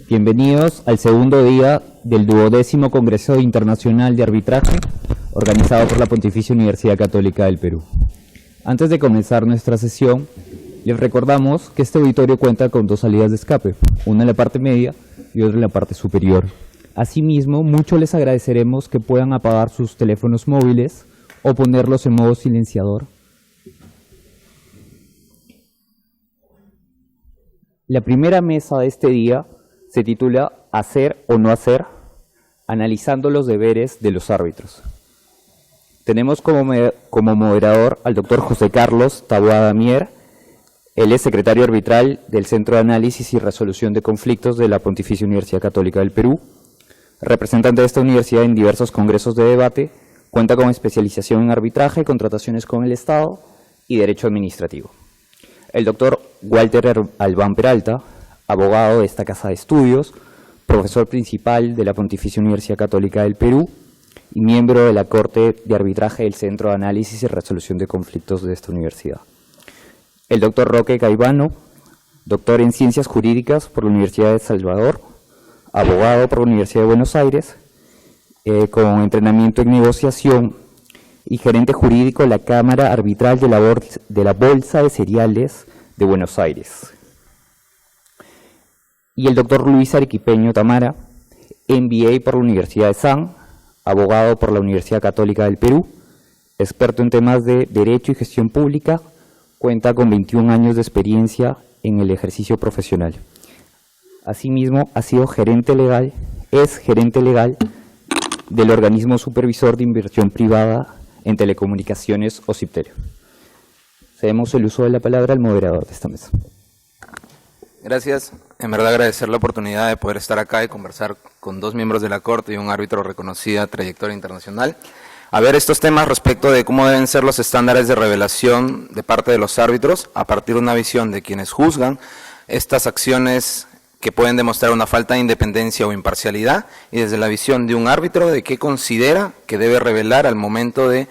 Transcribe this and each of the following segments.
Bienvenidos al segundo día del 12º Congreso Internacional de Arbitraje, organizado por la Pontificia Universidad Católica del Perú. Antes de comenzar nuestra sesión, les recordamos que este auditorio cuenta con dos salidas de escape, una en la parte media y otra en la parte superior. Asimismo, mucho les agradeceremos que puedan apagar sus teléfonos móviles o ponerlos en modo silenciador. La primera mesa de este día se titula «Hacer o no hacer, analizando los deberes de los árbitros». Tenemos como moderador al doctor José Carlos Taboada Mier. Él es secretario arbitral del Centro de Análisis y Resolución de Conflictos de la Pontificia Universidad Católica del Perú, representante de esta universidad en diversos congresos de debate, cuenta con especialización en arbitraje, contrataciones con el Estado y derecho administrativo. El doctor Walter Albán Peralta, abogado de esta casa de estudios, profesor principal de la Pontificia Universidad Católica del Perú y miembro de la Corte de Arbitraje del Centro de Análisis y Resolución de Conflictos de esta universidad. El doctor Roque Caivano, doctor en Ciencias Jurídicas por la Universidad de El Salvador, abogado por la Universidad de Buenos Aires, con entrenamiento en negociación y gerente jurídico de la Cámara Arbitral de la Bolsa de Cereales de Buenos Aires. Y el doctor Luis Arequipeño Tamara, MBA por la Universidad de San, abogado por la Universidad Católica del Perú, experto en temas de Derecho y Gestión Pública, cuenta con 21 años de experiencia en el ejercicio profesional. Asimismo, es gerente legal del Organismo Supervisor de Inversión Privada en Telecomunicaciones, OCIPTEL. Cedemos el uso de la palabra al moderador de esta mesa. Gracias. En verdad agradecer la oportunidad de poder estar acá y conversar con dos miembros de la Corte y un árbitro de reconocida trayectoria internacional. A ver estos temas respecto de cómo deben ser los estándares de revelación de parte de los árbitros a partir de una visión de quienes juzgan estas acciones que pueden demostrar una falta de independencia o imparcialidad, y desde la visión de un árbitro de qué considera que debe revelar al momento de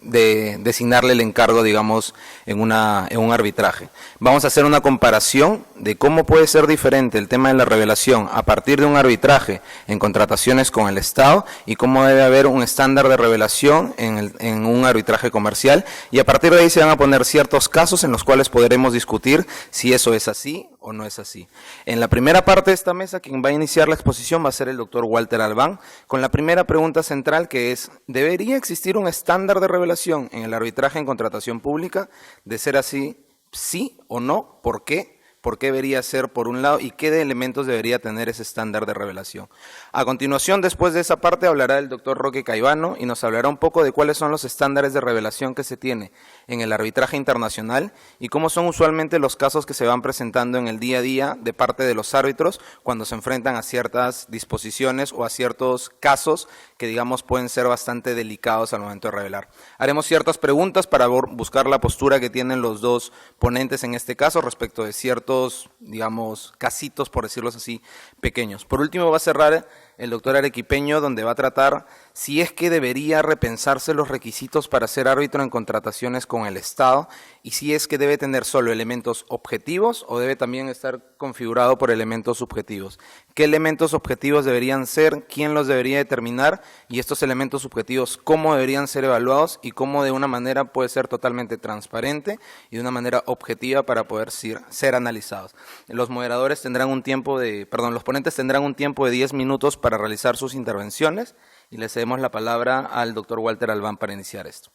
de designarle el encargo, digamos, en un arbitraje. Vamos a hacer una comparación de cómo puede ser diferente el tema de la revelación a partir de un arbitraje en contrataciones con el Estado y cómo debe haber un estándar de revelación en un arbitraje comercial, y a partir de ahí se van a poner ciertos casos en los cuales podremos discutir si eso es así o no es así. En la primera parte de esta mesa, quien va a iniciar la exposición va a ser el doctor Walter Albán, con la primera pregunta central, que es: ¿debería existir un estándar de revelación en el arbitraje en contratación pública? De ser así, ¿sí o no? ¿Por qué? ¿Por qué debería ser, por un lado, y qué de elementos debería tener ese estándar de revelación? A continuación, después de esa parte, hablará el doctor Roque Caivano y nos hablará un poco de cuáles son los estándares de revelación que se tiene en el arbitraje internacional y cómo son usualmente los casos que se van presentando en el día a día de parte de los árbitros cuando se enfrentan a ciertas disposiciones o a ciertos casos que, digamos, pueden ser bastante delicados al momento de revelar. Haremos ciertas preguntas para buscar la postura que tienen los dos ponentes en este caso respecto de ciertos, digamos, casitos, por decirlo así, pequeños. Por último, va a cerrar el doctor Arequipeño, donde va a tratar si es que debería repensarse los requisitos para ser árbitro en contrataciones con el Estado y si es que debe tener solo elementos objetivos o debe también estar configurado por elementos subjetivos. ¿Qué elementos objetivos deberían ser? ¿Quién los debería determinar? Y estos elementos subjetivos, ¿cómo deberían ser evaluados? Y cómo de una manera puede ser totalmente transparente y de una manera objetiva para poder ser analizados. Los moderadores tendrán un tiempo los ponentes tendrán un tiempo de 10 minutos para realizar sus intervenciones, y le cedemos la palabra al doctor Walter Albán para iniciar esto.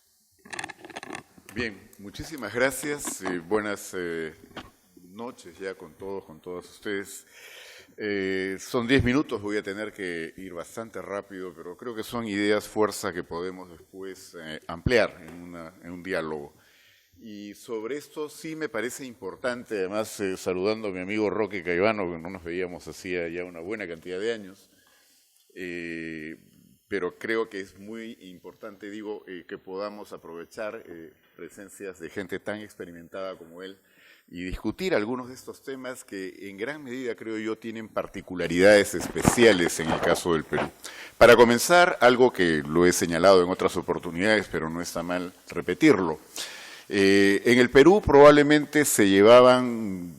Bien, muchísimas gracias. Buenas noches ya con todos ustedes. Son 10 minutos, voy a tener que ir bastante rápido, pero creo que son ideas fuerza que podemos después ampliar en un diálogo. Y sobre esto sí me parece importante, además saludando a mi amigo Roque Caivano, que no nos veíamos hacía ya una buena cantidad de años, pero creo que es muy importante, que podamos aprovechar presencias de gente tan experimentada como él y discutir algunos de estos temas que en gran medida, creo yo, tienen particularidades especiales en el caso del Perú. Para comenzar, algo que lo he señalado en otras oportunidades, pero no está mal repetirlo. En el Perú probablemente se llevaban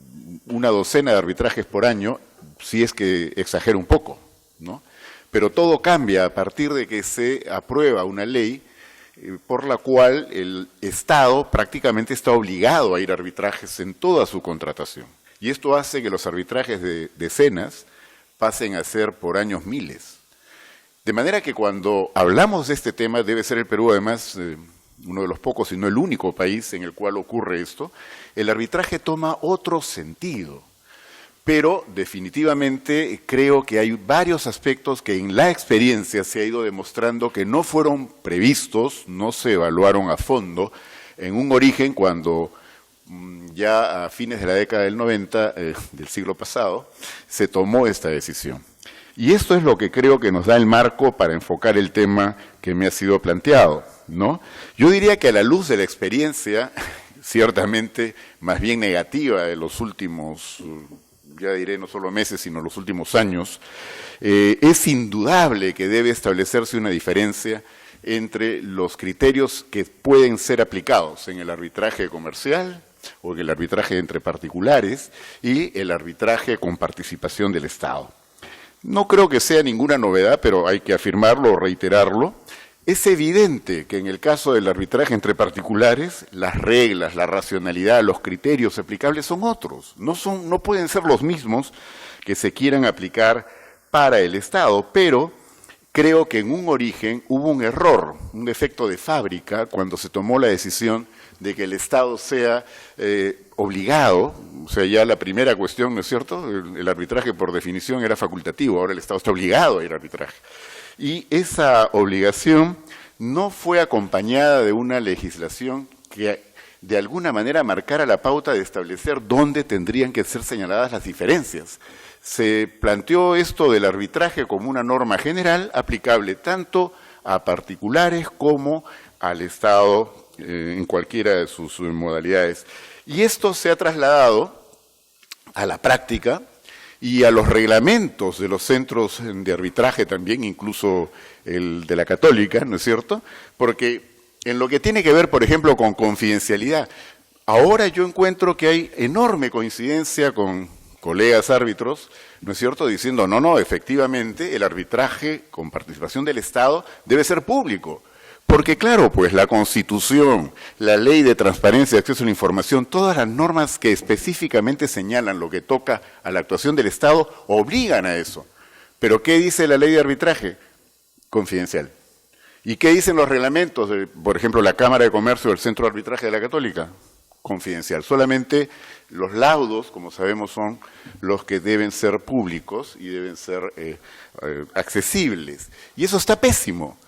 una docena de arbitrajes por año si es que exagero un poco, ¿no? Pero todo cambia a partir de que se aprueba una ley por la cual el Estado prácticamente está obligado a ir a arbitrajes en toda su contratación. Y esto hace que los arbitrajes de decenas pasen a ser por años miles. De manera que cuando hablamos de este tema, debe ser el Perú además uno de los pocos, si no el único país en el cual ocurre esto, el arbitraje toma otro sentido. Pero definitivamente creo que hay varios aspectos que en la experiencia se ha ido demostrando que no fueron previstos, no se evaluaron a fondo en un origen cuando ya a fines de la década del 90 del siglo pasado se tomó esta decisión. Y esto es lo que creo que nos da el marco para enfocar el tema que me ha sido planteado, ¿no? Yo diría que a la luz de la experiencia, ciertamente más bien negativa de los últimos, ya diré no solo meses, sino los últimos años, es indudable que debe establecerse una diferencia entre los criterios que pueden ser aplicados en el arbitraje comercial o en el arbitraje entre particulares y el arbitraje con participación del Estado. No creo que sea ninguna novedad, pero hay que afirmarlo o reiterarlo. Es evidente que en el caso del arbitraje entre particulares, las reglas, la racionalidad, los criterios aplicables son otros. No pueden ser los mismos que se quieran aplicar para el Estado, pero creo que en un origen hubo un error, un defecto de fábrica, cuando se tomó la decisión de que el Estado sea obligado, o sea, ya la primera cuestión, ¿no es cierto? El arbitraje por definición era facultativo, ahora el Estado está obligado a ir a arbitraje. Y esa obligación no fue acompañada de una legislación que de alguna manera marcara la pauta de establecer dónde tendrían que ser señaladas las diferencias. Se planteó esto del arbitraje como una norma general aplicable tanto a particulares como al Estado en cualquiera de sus modalidades. Y esto se ha trasladado a la práctica y a los reglamentos de los centros de arbitraje también, incluso el de la Católica, ¿no es cierto? Porque en lo que tiene que ver, por ejemplo, con confidencialidad, ahora yo encuentro que hay enorme coincidencia con colegas árbitros, ¿no es cierto?, diciendo, no, efectivamente, el arbitraje con participación del Estado debe ser público. Porque claro, pues la Constitución, la Ley de Transparencia y Acceso a la Información, todas las normas que específicamente señalan lo que toca a la actuación del Estado, obligan a eso. ¿Pero qué dice la Ley de Arbitraje? Confidencial. ¿Y qué dicen los reglamentos de, por ejemplo, la Cámara de Comercio del Centro de Arbitraje de la Católica? Confidencial. Solamente los laudos, como sabemos, son los que deben ser públicos y deben ser accesibles. Y eso está pésimo.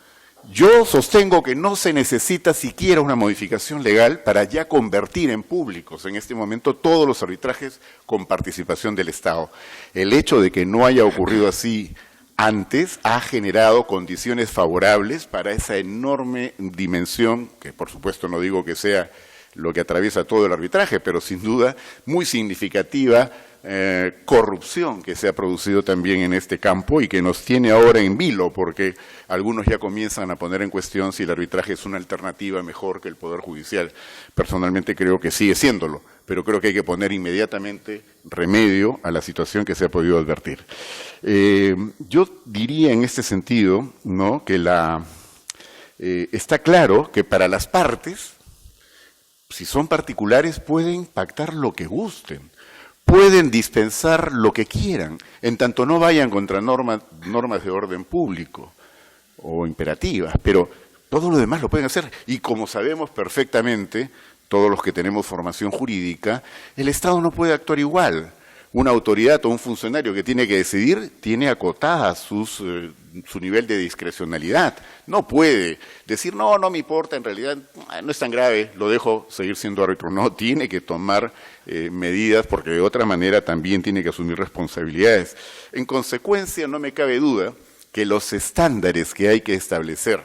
Yo sostengo que no se necesita siquiera una modificación legal para ya convertir en públicos en este momento todos los arbitrajes con participación del Estado. El hecho de que no haya ocurrido así antes ha generado condiciones favorables para esa enorme dimensión, que por supuesto no digo que sea lo que atraviesa todo el arbitraje, pero sin duda muy significativa corrupción que se ha producido también en este campo y que nos tiene ahora en vilo, porque algunos ya comienzan a poner en cuestión si el arbitraje es una alternativa mejor que el Poder Judicial. Personalmente creo que sigue siéndolo, pero creo que hay que poner inmediatamente remedio a la situación que se ha podido advertir. Yo diría en este sentido, ¿no?, que está claro que para las partes, si son particulares, pueden pactar lo que gusten. Pueden dispensar lo que quieran, en tanto no vayan contra normas de orden público o imperativas, pero todo lo demás lo pueden hacer. Y como sabemos perfectamente, todos los que tenemos formación jurídica, el Estado no puede actuar igual. Una autoridad o un funcionario que tiene que decidir tiene acotada su nivel de discrecionalidad. No puede decir, no me importa, en realidad no es tan grave, lo dejo seguir siendo árbitro. No, tiene que tomar medidas porque de otra manera también tiene que asumir responsabilidades. En consecuencia, no me cabe duda que los estándares que hay que establecer,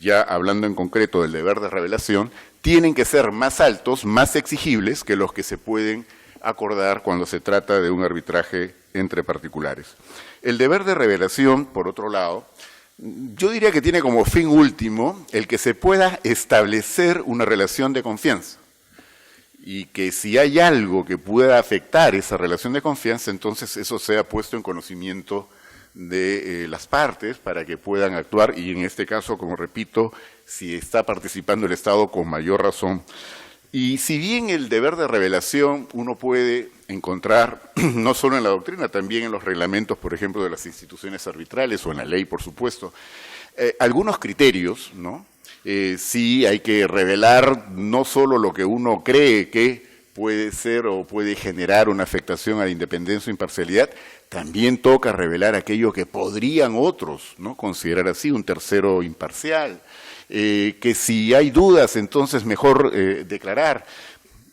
ya hablando en concreto del deber de revelación, tienen que ser más altos, más exigibles que los que se pueden acordar cuando se trata de un arbitraje entre particulares. El deber de revelación, por otro lado, yo diría que tiene como fin último el que se pueda establecer una relación de confianza. y que si hay algo que pueda afectar esa relación de confianza, entonces eso sea puesto en conocimiento de las partes para que puedan actuar, y en este caso, como repito, si está participando el Estado, con mayor razón. Y si bien el deber de revelación uno puede encontrar, no solo en la doctrina, también en los reglamentos, por ejemplo, de las instituciones arbitrales o en la ley, por supuesto, algunos criterios, ¿no? Sí hay que revelar no solo lo que uno cree que puede ser o puede generar una afectación a la independencia o imparcialidad, también toca revelar aquello que podrían otros, ¿no?, considerar así, un tercero imparcial, que si hay dudas, entonces mejor declarar.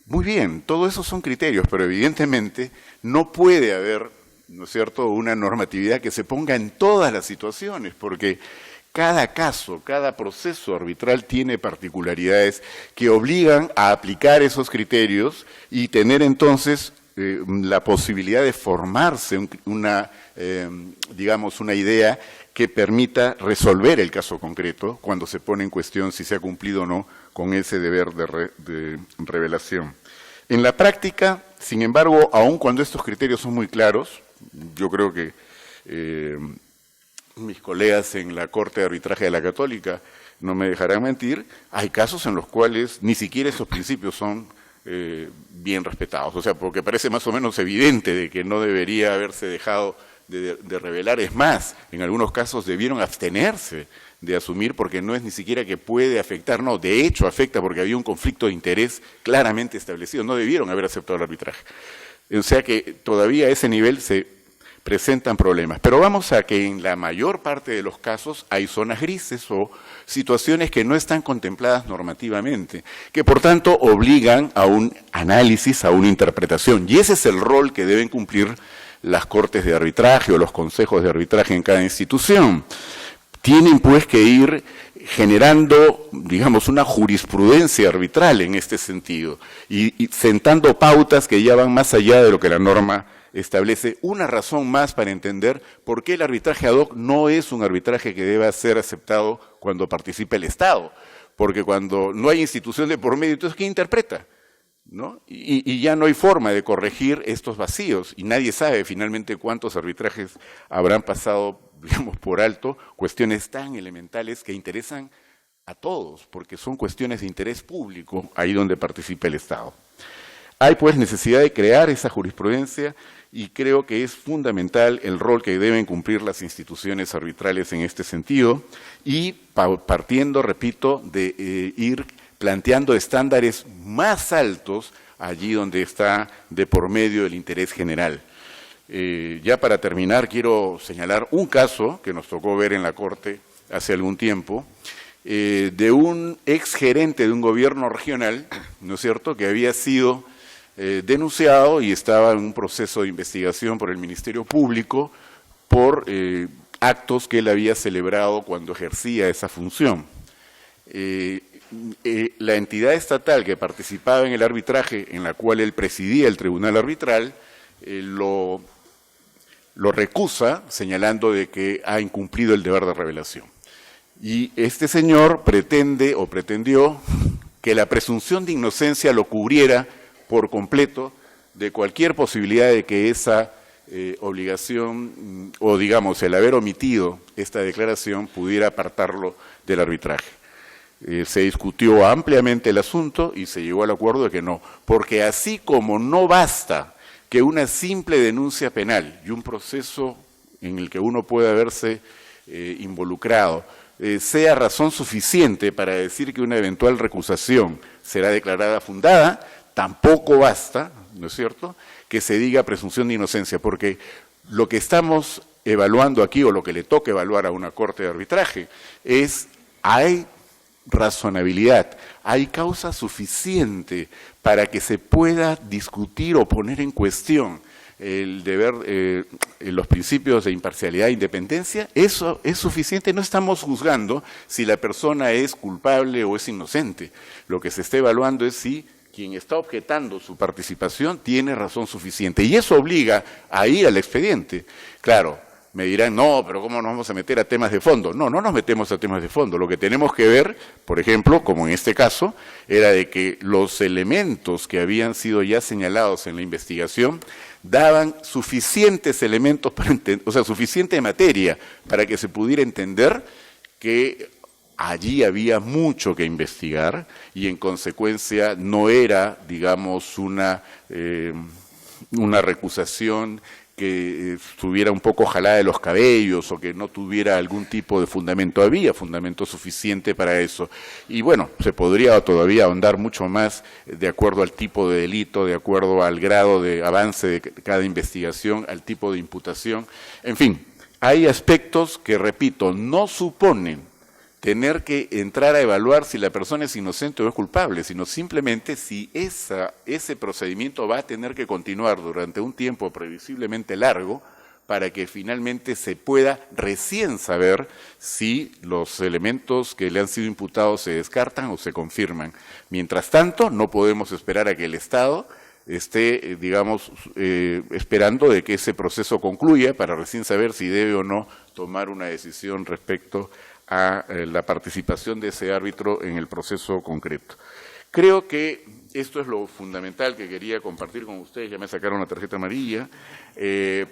Muy bien, todo eso son criterios, pero evidentemente no puede haber, ¿no es cierto?, una normatividad que se ponga en todas las situaciones, porque cada caso, cada proceso arbitral tiene particularidades que obligan a aplicar esos criterios y tener entonces la posibilidad de formarse digamos, una idea que permita resolver el caso concreto cuando se pone en cuestión si se ha cumplido o no con ese deber de revelación. En la práctica, sin embargo, aun cuando estos criterios son muy claros, yo creo que mis colegas en la Corte de Arbitraje de la Católica no me dejarán mentir, hay casos en los cuales ni siquiera esos principios son bien respetados. O sea, porque parece más o menos evidente de que no debería haberse dejado de revelar. Es más, en algunos casos debieron abstenerse de asumir porque no es ni siquiera que puede afectar, no, de hecho afecta porque había un conflicto de interés claramente establecido, no debieron haber aceptado el arbitraje. O sea que todavía a ese nivel se presentan problemas. Pero vamos a que en la mayor parte de los casos hay zonas grises o situaciones que no están contempladas normativamente, que por tanto obligan a un análisis, a una interpretación, y ese es el rol que deben cumplir las cortes de arbitraje o los consejos de arbitraje en cada institución. Tienen pues que ir generando, digamos, una jurisprudencia arbitral en este sentido y sentando pautas que ya van más allá de lo que la norma establece. Una razón más para entender por qué el arbitraje ad hoc no es un arbitraje que deba ser aceptado cuando participa el Estado, porque cuando no hay institución de por medio, entonces ¿quién interpreta?, ¿no? Y ya no hay forma de corregir estos vacíos, y nadie sabe finalmente cuántos arbitrajes habrán pasado, digamos, por alto, cuestiones tan elementales que interesan a todos, porque son cuestiones de interés público, ahí donde participa el Estado. Hay pues necesidad de crear esa jurisprudencia y creo que es fundamental el rol que deben cumplir las instituciones arbitrales en este sentido y partiendo, repito, de ir planteando estándares más altos allí donde está de por medio el interés general. Ya para terminar, quiero señalar un caso que nos tocó ver en la Corte hace algún tiempo, de un exgerente de un gobierno regional, ¿no es cierto?, que había sido denunciado y estaba en un proceso de investigación por el Ministerio Público por actos que él había celebrado cuando ejercía esa función. La entidad estatal que participaba en el arbitraje, en la cual él presidía el tribunal arbitral, lo recusa, señalando de que ha incumplido el deber de revelación. Y este señor pretende o pretendió que la presunción de inocencia lo cubriera por completo de cualquier posibilidad de que esa obligación o, digamos, el haber omitido esta declaración pudiera apartarlo del arbitraje. Se discutió ampliamente el asunto y se llegó al acuerdo de que no, porque así como no basta que una simple denuncia penal y un proceso en el que uno pueda verse involucrado sea razón suficiente para decir que una eventual recusación será declarada fundada, tampoco basta, ¿no es cierto?, que se diga presunción de inocencia, porque lo que estamos evaluando aquí, o lo que le toca evaluar a una corte de arbitraje, es, ¿hay razonabilidad, hay causa suficiente para que se pueda discutir o poner en cuestión el deber, los principios de imparcialidad e independencia? Eso es suficiente. No estamos juzgando si la persona es culpable o es inocente. Lo que se está evaluando es si quien está objetando su participación tiene razón suficiente. Y eso obliga a ir al expediente. Claro, Me dirán, no, pero ¿cómo nos vamos a meter a temas de fondo? No, no nos metemos a temas de fondo. Lo que tenemos que ver, por ejemplo, como en este caso, era de que los elementos que habían sido ya señalados en la investigación daban suficientes elementos, o sea, suficiente materia para que se pudiera entender que allí había mucho que investigar y en consecuencia no era, digamos, una recusación que estuviera un poco jalada de los cabellos o que no tuviera algún tipo de fundamento. Había fundamento suficiente para eso. Y bueno, se podría todavía ahondar mucho más de acuerdo al tipo de delito, de acuerdo al grado de avance de cada investigación, al tipo de imputación. En fin, hay aspectos que, repito, no suponen tener que entrar a evaluar si la persona es inocente o es culpable, sino simplemente si ese procedimiento va a tener que continuar durante un tiempo previsiblemente largo para que finalmente se pueda recién saber si los elementos que le han sido imputados se descartan o se confirman. Mientras tanto, no podemos esperar a que el Estado esté, digamos, esperando de que ese proceso concluya para recién saber si debe o no tomar una decisión respecto a la participación de ese árbitro en el proceso concreto. Creo que esto es lo fundamental que quería compartir con ustedes. Ya me sacaron la tarjeta amarilla,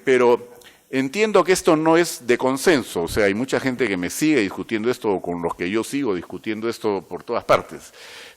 pero entiendo que esto no es de consenso. O sea, hay mucha gente que me sigue discutiendo esto, o con los que yo sigo discutiendo esto por todas partes,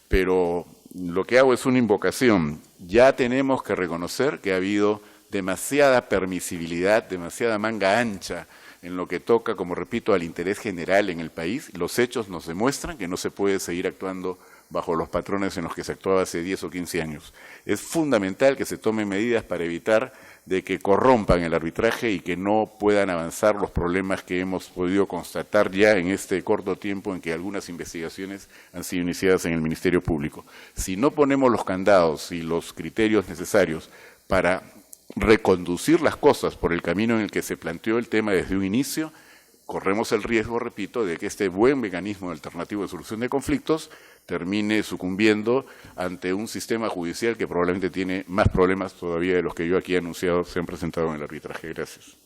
pero lo que hago es una invocación. Ya tenemos que reconocer que ha habido demasiada permisibilidad, demasiada manga ancha en lo que toca, como repito, al interés general en el país. Los hechos nos demuestran que no se puede seguir actuando bajo los patrones en los que se actuaba hace 10 o 15 años. Es fundamental que se tomen medidas para evitar de que corrompan el arbitraje y que no puedan avanzar los problemas que hemos podido constatar ya en este corto tiempo en que algunas investigaciones han sido iniciadas en el Ministerio Público. Si no ponemos los candados y los criterios necesarios para reconducir las cosas por el camino en el que se planteó el tema desde un inicio, corremos el riesgo, repito, de que este buen mecanismo alternativo de solución de conflictos termine sucumbiendo ante un sistema judicial que probablemente tiene más problemas todavía de los que yo aquí he anunciado se han presentado en el arbitraje. Gracias.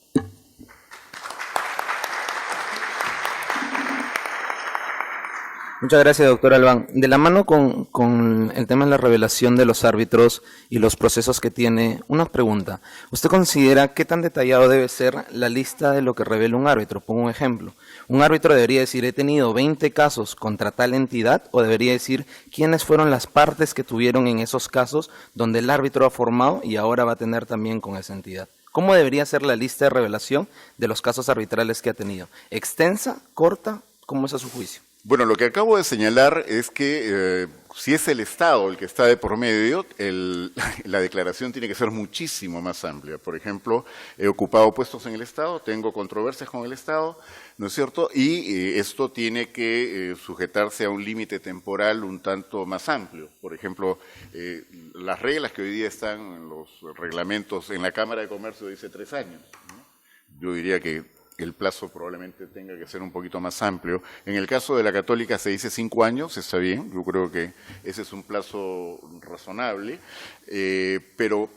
Muchas gracias, doctor Albán. De la mano con el tema de la revelación de los árbitros y los procesos que tiene, una pregunta. ¿Usted considera qué tan detallado debe ser la lista de lo que revela un árbitro? Pongo un ejemplo. ¿Un árbitro debería decir, he tenido 20 casos contra tal entidad? ¿O debería decir quiénes fueron las partes que tuvieron en esos casos donde el árbitro ha formado y ahora va a tener también con esa entidad? ¿Cómo debería ser la lista de revelación de los casos arbitrales que ha tenido? ¿Extensa? ¿Corta? ¿Cómo es a su juicio? Bueno, lo que acabo de señalar es que si es el Estado el que está de por medio, la declaración tiene que ser muchísimo más amplia. Por ejemplo, he ocupado puestos en el Estado, tengo controversias con el Estado, ¿no es cierto? Y esto tiene que sujetarse a un límite temporal un tanto más amplio. Por ejemplo, las reglas que hoy día están en los reglamentos en la Cámara de Comercio dice 3 años, ¿no? Yo diría que el plazo probablemente tenga que ser un poquito más amplio. En el caso de la Católica se dice 5 años, está bien, yo creo que ese es un plazo razonable, pero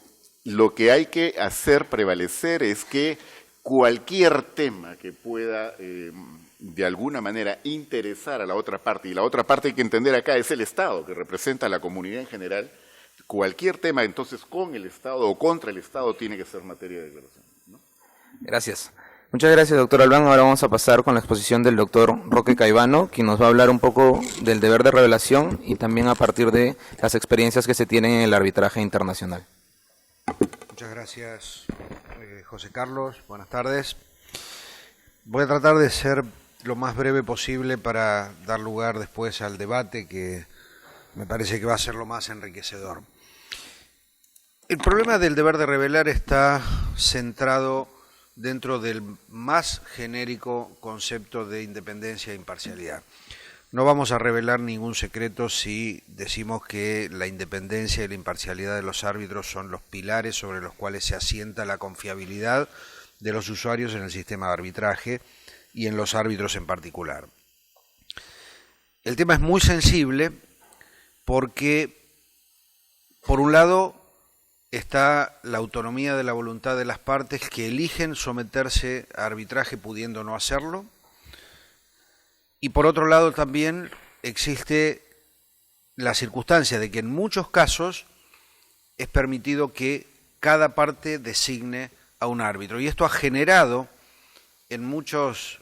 lo que hay que hacer prevalecer es que cualquier tema que pueda de alguna manera interesar a la otra parte, y la otra parte hay que entender acá es el Estado, que representa a la comunidad en general, cualquier tema entonces con el Estado o contra el Estado tiene que ser materia de declaración, ¿no? Gracias. Muchas gracias, doctor Albán. Ahora vamos a pasar con la exposición del doctor Roque Caivano, quien nos va a hablar un poco del deber de revelación y también a partir de las experiencias que se tienen en el arbitraje internacional. Muchas gracias, José Carlos. Buenas tardes. Voy a tratar de ser lo más breve posible para dar lugar después al debate, que me parece que va a ser lo más enriquecedor. El problema del deber de revelar está centrado dentro del más genérico concepto de independencia e imparcialidad. No vamos a revelar ningún secreto si decimos que la independencia y la imparcialidad de los árbitros son los pilares sobre los cuales se asienta la confiabilidad de los usuarios en el sistema de arbitraje y en los árbitros en particular. El tema es muy sensible porque, por un lado, está la autonomía de la voluntad de las partes que eligen someterse a arbitraje pudiendo no hacerlo. Y por otro lado también existe la circunstancia de que en muchos casos es permitido que cada parte designe a un árbitro. Y esto ha generado en muchas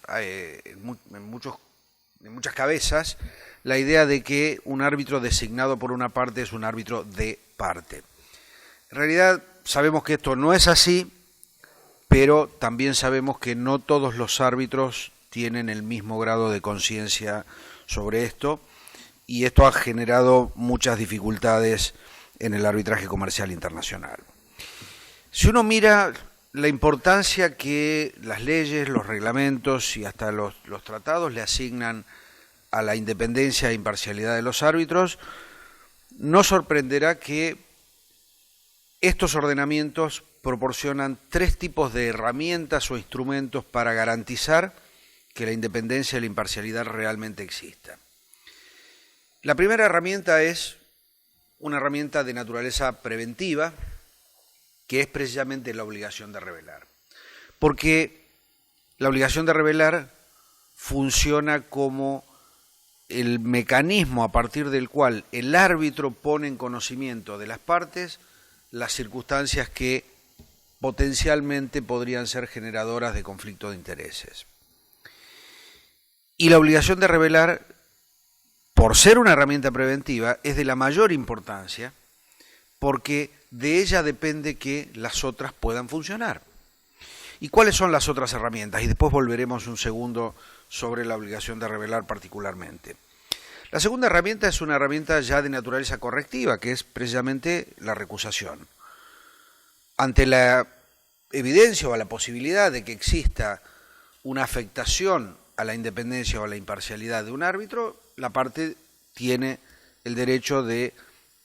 cabezas la idea de que un árbitro designado por una parte es un árbitro de parte. En realidad sabemos que esto no es así, pero también sabemos que no todos los árbitros tienen el mismo grado de conciencia sobre esto, y esto ha generado muchas dificultades en el arbitraje comercial internacional. Si uno mira la importancia que las leyes, los reglamentos y hasta los tratados le asignan a la independencia e imparcialidad de los árbitros, no sorprenderá que estos ordenamientos proporcionan 3 tipos de herramientas o instrumentos para garantizar que la independencia y la imparcialidad realmente exista. La primera herramienta es una herramienta de naturaleza preventiva, que es precisamente la obligación de revelar. Porque la obligación de revelar funciona como el mecanismo a partir del cual el árbitro pone en conocimiento de las partes las circunstancias que potencialmente podrían ser generadoras de conflicto de intereses. Y la obligación de revelar, por ser una herramienta preventiva, es de la mayor importancia porque de ella depende que las otras puedan funcionar. ¿Y cuáles son las otras herramientas? Y después volveremos un segundo sobre la obligación de revelar particularmente. La segunda herramienta es una herramienta ya de naturaleza correctiva, que es precisamente la recusación. Ante la evidencia o la posibilidad de que exista una afectación a la independencia o a la imparcialidad de un árbitro, la parte tiene el derecho de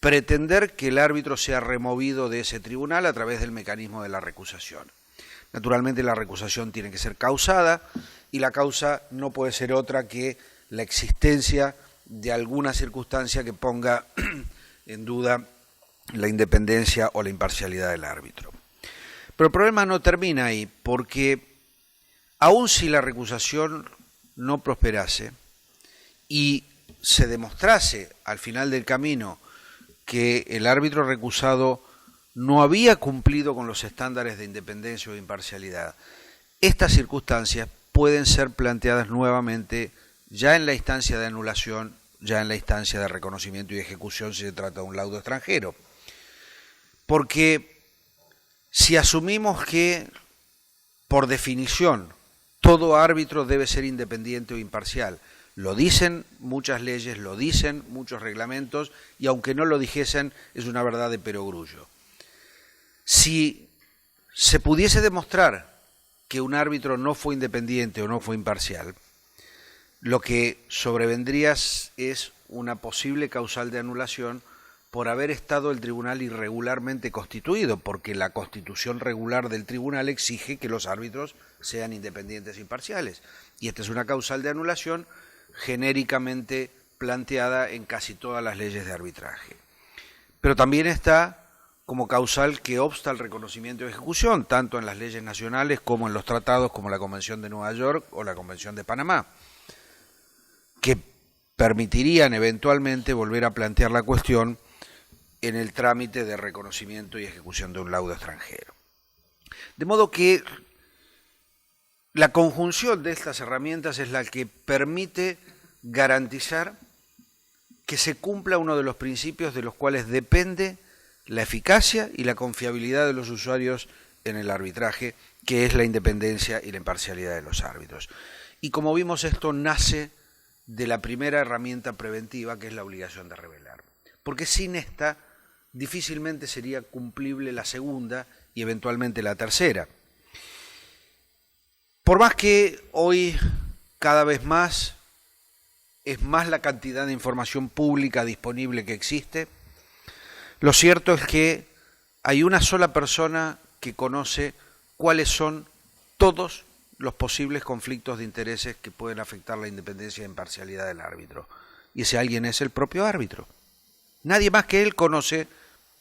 pretender que el árbitro sea removido de ese tribunal a través del mecanismo de la recusación. Naturalmente la recusación tiene que ser causada y la causa no puede ser otra que la existencia de alguna circunstancia que ponga en duda la independencia o la imparcialidad del árbitro. Pero el problema no termina ahí, porque aun si la recusación no prosperase y se demostrase al final del camino que el árbitro recusado no había cumplido con los estándares de independencia o imparcialidad, estas circunstancias pueden ser planteadas nuevamente ya en la instancia de anulación, ya en la instancia de reconocimiento y ejecución si se trata de un laudo extranjero. Porque si asumimos que, por definición, todo árbitro debe ser independiente o imparcial, lo dicen muchas leyes, lo dicen muchos reglamentos, y aunque no lo dijesen, es una verdad de perogrullo. Si se pudiese demostrar que un árbitro no fue independiente o no fue imparcial, lo que sobrevendría es una posible causal de anulación por haber estado el tribunal irregularmente constituido, porque la constitución regular del tribunal exige que los árbitros sean independientes e imparciales. Y esta es una causal de anulación genéricamente planteada en casi todas las leyes de arbitraje. Pero también está como causal que obsta al reconocimiento y ejecución, tanto en las leyes nacionales como en los tratados como la Convención de Nueva York o la Convención de Panamá, que permitirían eventualmente volver a plantear la cuestión en el trámite de reconocimiento y ejecución de un laudo extranjero. De modo que la conjunción de estas herramientas es la que permite garantizar que se cumpla uno de los principios de los cuales depende la eficacia y la confiabilidad de los usuarios en el arbitraje, que es la independencia y la imparcialidad de los árbitros. Y como vimos, esto nace de la primera herramienta preventiva, que es la obligación de revelar. Porque sin esta difícilmente sería cumplible la segunda y eventualmente la tercera. Por más que hoy cada vez más es más la cantidad de información pública disponible que existe, lo cierto es que hay una sola persona que conoce cuáles son todos los posibles conflictos de intereses que pueden afectar la independencia e imparcialidad del árbitro. Y ese alguien es el propio árbitro. Nadie más que él conoce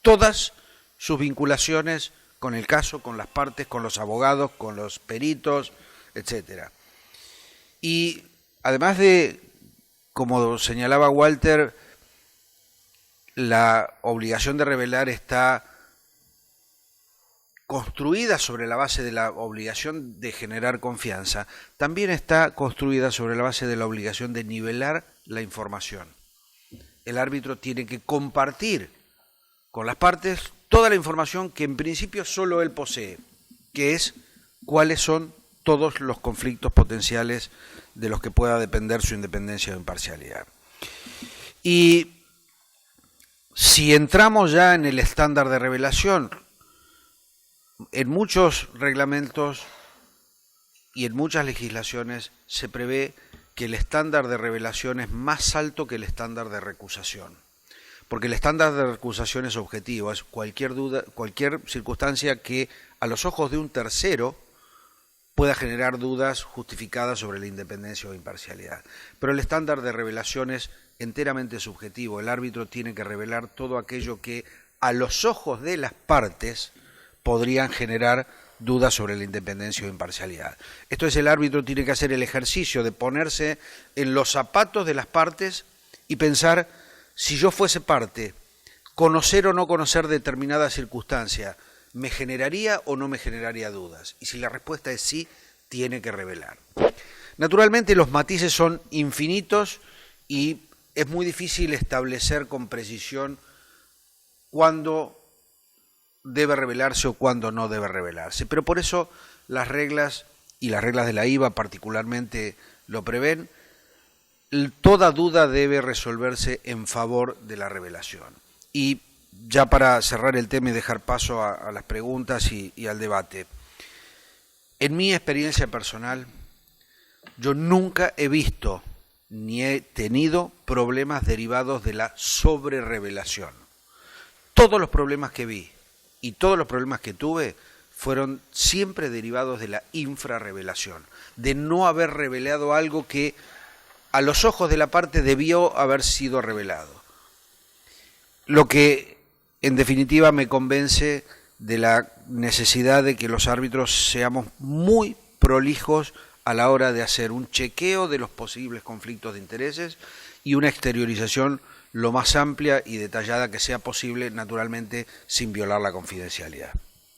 todas sus vinculaciones con el caso, con las partes, con los abogados, con los peritos, etcétera. Y además de, como señalaba Walter, la obligación de revelar está construida sobre la base de la obligación de generar confianza, también está construida sobre la base de la obligación de nivelar la información. El árbitro tiene que compartir con las partes toda la información que en principio solo él posee, que es cuáles son todos los conflictos potenciales de los que pueda depender su independencia o imparcialidad. Y si entramos ya en el estándar de revelación, en muchos reglamentos y en muchas legislaciones se prevé que el estándar de revelación es más alto que el estándar de recusación. Porque el estándar de recusación es objetivo, es cualquier duda, cualquier circunstancia que a los ojos de un tercero pueda generar dudas justificadas sobre la independencia o imparcialidad. Pero el estándar de revelación es enteramente subjetivo. El árbitro tiene que revelar todo aquello que a los ojos de las partes podrían generar dudas sobre la independencia o imparcialidad. Esto es, el árbitro tiene que hacer el ejercicio de ponerse en los zapatos de las partes y pensar, si yo fuese parte, conocer o no conocer determinada circunstancia, ¿me generaría o no me generaría dudas? Y si la respuesta es sí, tiene que revelar. Naturalmente los matices son infinitos y es muy difícil establecer con precisión cuándo debe revelarse o cuándo no debe revelarse. Pero por eso las reglas, y las reglas de la IVA particularmente lo prevén, toda duda debe resolverse en favor de la revelación. Y ya para cerrar el tema y dejar paso a las preguntas y al debate, en mi experiencia personal, yo nunca he visto ni he tenido problemas derivados de la sobrerrevelación. Todos los problemas que vi y todos los problemas que tuve fueron siempre derivados de la infrarrevelación, de no haber revelado algo que a los ojos de la parte debió haber sido revelado. Lo que en definitiva me convence de la necesidad de que los árbitros seamos muy prolijos a la hora de hacer un chequeo de los posibles conflictos de intereses y una exteriorización lo más amplia y detallada que sea posible, naturalmente sin violar la confidencialidad.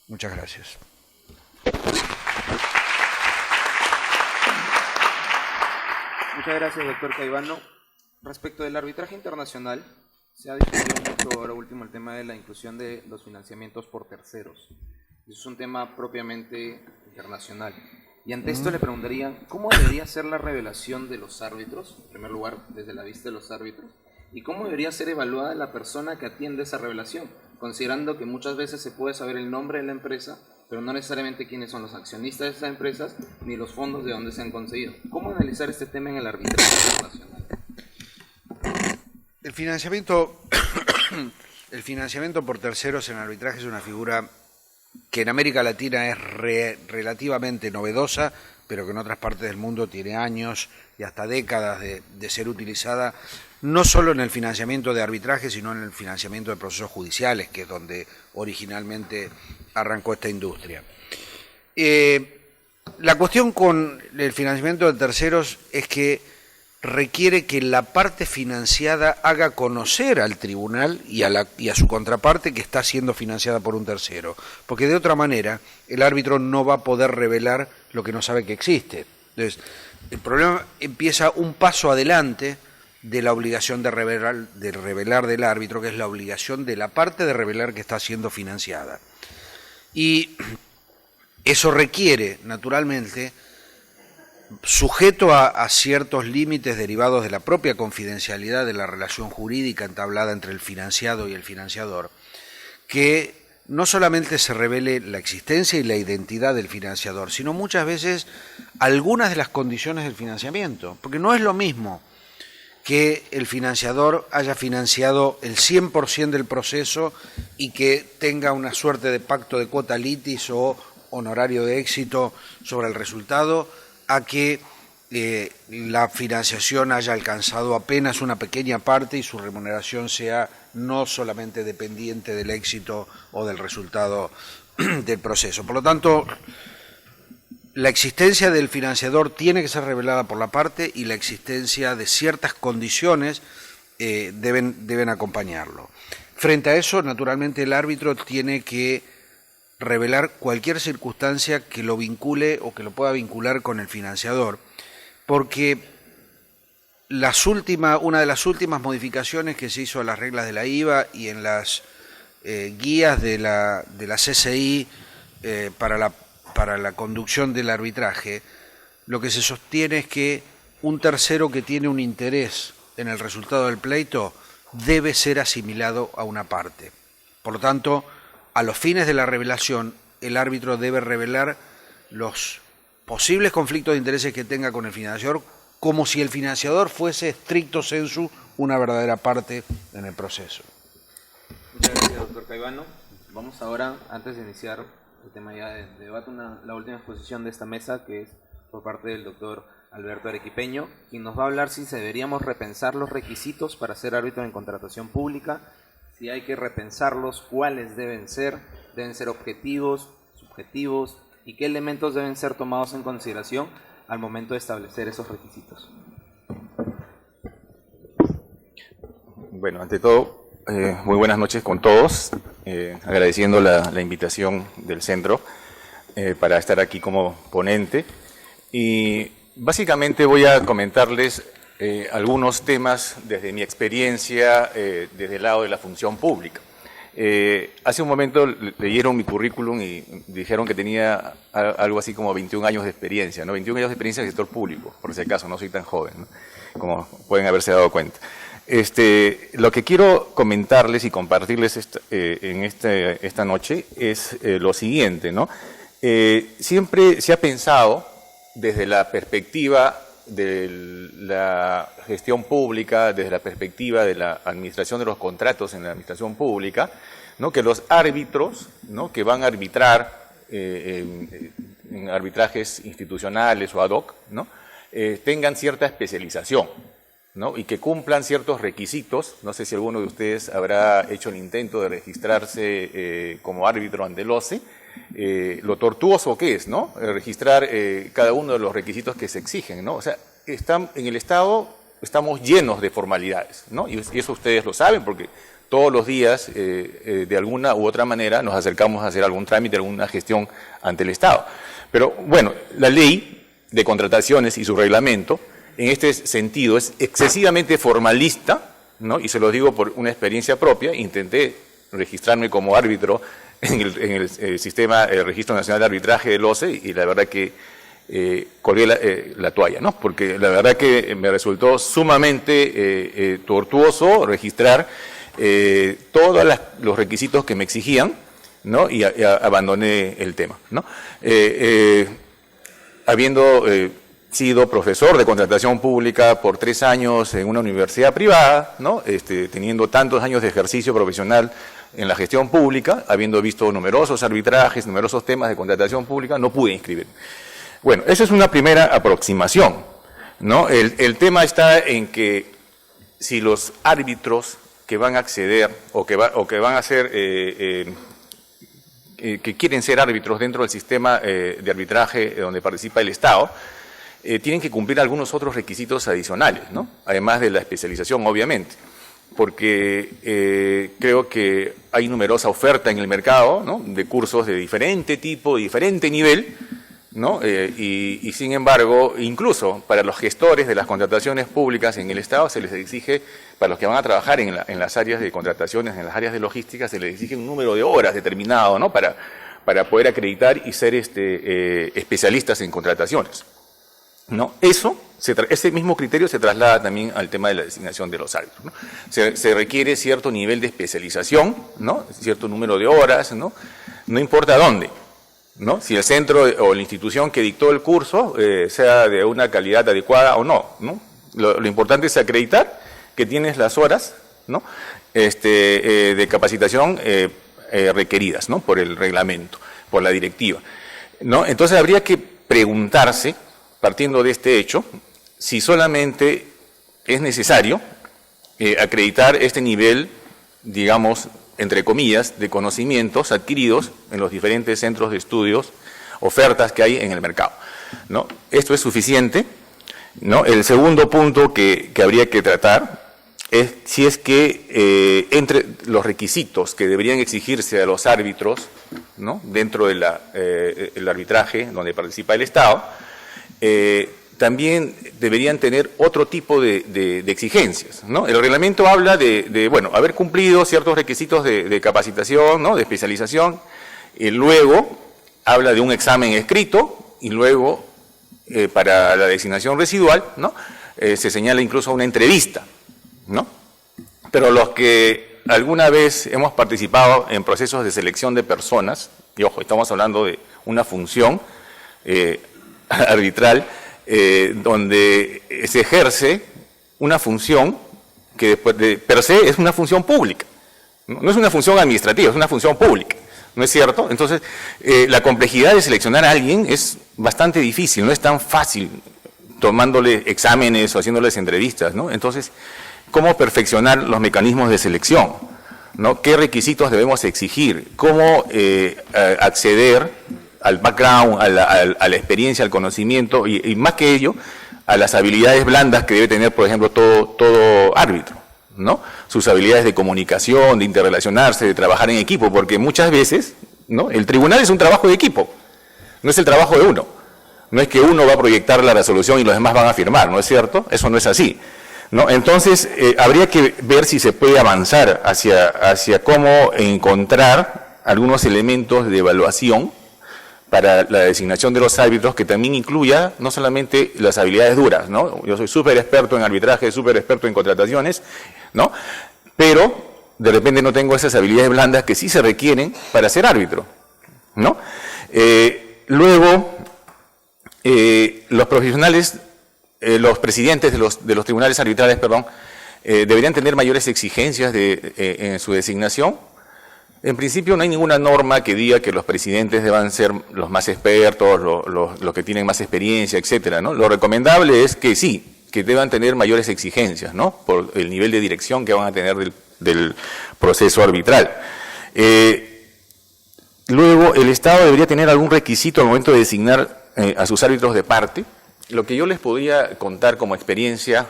Muchas gracias. Muchas gracias, doctor Caivano. Respecto del arbitraje internacional, se ha discutido mucho ahora último el tema de la inclusión de los financiamientos por terceros. Eso es un tema propiamente internacional. Y ante esto le preguntaría, ¿cómo debería ser la revelación de los árbitros? En primer lugar, desde la vista de los árbitros. ¿Y cómo debería ser evaluada la persona que atiende esa revelación? Considerando que muchas veces se puede saber el nombre de la empresa, pero no necesariamente quiénes son los accionistas de esas empresas, ni los fondos de dónde se han conseguido. ¿Cómo analizar este tema en el arbitraje internacional? El financiamiento por terceros en arbitraje es una figura que en América Latina es relativamente novedosa, pero que en otras partes del mundo tiene años y hasta décadas de ser utilizada, no solo en el financiamiento de arbitraje, sino en el financiamiento de procesos judiciales, que es donde originalmente arrancó esta industria. La cuestión con el financiamiento de terceros es que requiere que la parte financiada haga conocer al tribunal y a su contraparte que está siendo financiada por un tercero, porque de otra manera el árbitro no va a poder revelar lo que no sabe que existe. Entonces, el problema empieza un paso adelante de la obligación de revelar del árbitro, que es la obligación de la parte de revelar que está siendo financiada. Y eso requiere, naturalmente, sujeto a ciertos límites derivados de la propia confidencialidad de la relación jurídica entablada entre el financiado y el financiador, que no solamente se revele la existencia y la identidad del financiador, sino muchas veces algunas de las condiciones del financiamiento, porque no es lo mismo que el financiador haya financiado el 100% del proceso y que tenga una suerte de pacto de quota litis o honorario de éxito sobre el resultado, a que la financiación haya alcanzado apenas una pequeña parte y su remuneración sea no solamente dependiente del éxito o del resultado del proceso. Por lo tanto, la existencia del financiador tiene que ser revelada por la parte y la existencia de ciertas condiciones deben acompañarlo. Frente a eso, naturalmente, el árbitro tiene que revelar cualquier circunstancia que lo vincule o que lo pueda vincular con el financiador, porque una de las últimas modificaciones que se hizo a las reglas de la IVA y en las guías de la CCI para la conducción del arbitraje, lo que se sostiene es que un tercero que tiene un interés en el resultado del pleito debe ser asimilado a una parte. Por lo tanto, a los fines de la revelación, el árbitro debe revelar los posibles conflictos de intereses que tenga con el financiador, como si el financiador fuese stricto sensu una verdadera parte en el proceso. Muchas gracias, doctor Caivano. Vamos ahora, antes de iniciar el tema ya de debate, la última exposición de esta mesa, que es por parte del doctor Alberto Arequipeño, quien nos va a hablar si deberíamos repensar los requisitos para ser árbitro en contratación pública, si hay que repensarlos, cuáles deben ser objetivos, subjetivos, y qué elementos deben ser tomados en consideración al momento de establecer esos requisitos. Bueno, ante todo, muy buenas noches con todos, agradeciendo la invitación del centro para estar aquí como ponente. Y básicamente voy a comentarles algunos temas desde mi experiencia, desde el lado de la función pública. Hace un momento leyeron mi currículum y dijeron que tenía algo así como 21 años de experiencia, ¿no? 21 años de experiencia en el sector público, por si acaso, no soy tan joven, ¿no? Como pueden haberse dado cuenta. Lo que quiero comentarles y compartirles esta noche es lo siguiente, ¿no? Siempre se ha pensado desde la perspectiva de la gestión pública, desde la perspectiva de la administración de los contratos en la administración pública, ¿no? Que los árbitros, ¿no? Que van a arbitrar en arbitrajes institucionales o ad hoc, ¿no? Tengan cierta especialización, ¿no? Y que cumplan ciertos requisitos. No sé si alguno de ustedes habrá hecho el intento de registrarse como árbitro ante el OCE. Lo tortuoso que es, ¿no? Registrar cada uno de los requisitos que se exigen, ¿no? O sea, en el Estado estamos llenos de formalidades, ¿no? Y eso ustedes lo saben porque todos los días, de alguna u otra manera, nos acercamos a hacer algún trámite, alguna gestión ante el Estado. Pero, bueno, la ley de contrataciones y su reglamento, en este sentido, es excesivamente formalista, ¿no? Y se lo digo por una experiencia propia. Intenté registrarme como árbitro en el sistema, el Registro Nacional de Arbitraje del OCE, y la verdad que colgué la toalla, ¿no? Porque la verdad que me resultó sumamente tortuoso registrar todos los requisitos que me exigían, ¿no? Y abandoné el tema, ¿no? Habiendo sido profesor de contratación pública por 3 años en una universidad privada, ¿no? Teniendo tantos años de ejercicio profesional en la gestión pública, habiendo visto numerosos arbitrajes, numerosos temas de contratación pública, no pude inscribir. Bueno, esa es una primera aproximación, ¿no? El tema está en que si los árbitros que van a acceder o que van a ser, que quieren ser árbitros dentro del sistema de arbitraje donde participa el Estado, tienen que cumplir algunos otros requisitos adicionales, ¿no? Además de la especialización, obviamente, porque creo que hay numerosa oferta en el mercado, ¿no? De cursos de diferente tipo, diferente nivel, ¿no? Y sin embargo, incluso para los gestores de las contrataciones públicas en el Estado se les exige, para los que van a trabajar en las áreas de contrataciones, en las áreas de logística, se les exige un número de horas determinado, ¿no? Para poder acreditar y ser especialistas en contrataciones, ¿no? Ese mismo criterio se traslada también al tema de la designación de los árbitros, ¿no? Se requiere cierto nivel de especialización, ¿no? Cierto número de horas, ¿no? No importa dónde, ¿no? Si el centro o la institución que dictó el curso sea de una calidad adecuada o no, ¿no? Lo importante es acreditar que tienes las horas, ¿no? De capacitación requeridas, ¿no? Por el reglamento, por la directiva, ¿no? Entonces habría que preguntarse partiendo de este hecho, si solamente es necesario acreditar este nivel, digamos, entre comillas, de conocimientos adquiridos en los diferentes centros de estudios, ofertas que hay en el mercado, ¿no? Esto es suficiente, ¿no? El segundo punto que habría que tratar es si es que entre los requisitos que deberían exigirse a los árbitros, ¿no?, dentro de el arbitraje donde participa el Estado, también deberían tener otro tipo de exigencias, ¿no? El reglamento habla de bueno, haber cumplido ciertos requisitos de capacitación, ¿no?, de especialización, y luego habla de un examen escrito, y luego para la designación residual, ¿no?, se señala incluso una entrevista, ¿no? Pero los que alguna vez hemos participado en procesos de selección de personas, y ojo, estamos hablando de una función arbitral, donde se ejerce una función que después de per se es una función pública, no es una función administrativa, es una función pública, ¿no es cierto? Entonces, la complejidad de seleccionar a alguien es bastante difícil, no es tan fácil tomándole exámenes o haciéndoles entrevistas, ¿no? Entonces, ¿cómo perfeccionar los mecanismos de selección, ¿no? ¿Qué requisitos debemos exigir? ¿Cómo acceder al background, a la experiencia, al conocimiento y más que ello, a las habilidades blandas que debe tener, por ejemplo, todo árbitro, ¿no? Sus habilidades de comunicación, de interrelacionarse, de trabajar en equipo, porque muchas veces, ¿no?, el tribunal es un trabajo de equipo, no es el trabajo de uno. No es que uno va a proyectar la resolución y los demás van a firmar, ¿no es cierto? Eso no es así, ¿no? Entonces, habría que ver si se puede avanzar hacia cómo encontrar algunos elementos de evaluación para la designación de los árbitros que también incluya no solamente las habilidades duras, ¿no? Yo soy súper experto en arbitraje, súper experto en contrataciones, ¿no? Pero de repente no tengo esas habilidades blandas que sí se requieren para ser árbitro, ¿no? Luego, los profesionales, los presidentes de los tribunales arbitrales, perdón, deberían tener mayores exigencias en su designación. En principio no hay ninguna norma que diga que los presidentes deban ser los más expertos, los que tienen más experiencia, etcétera, ¿no? Lo recomendable es que sí, que deban tener mayores exigencias, ¿no?, por el nivel de dirección que van a tener del proceso arbitral. Luego, el Estado debería tener algún requisito al momento de designar a sus árbitros de parte. Lo que yo les podría contar como experiencia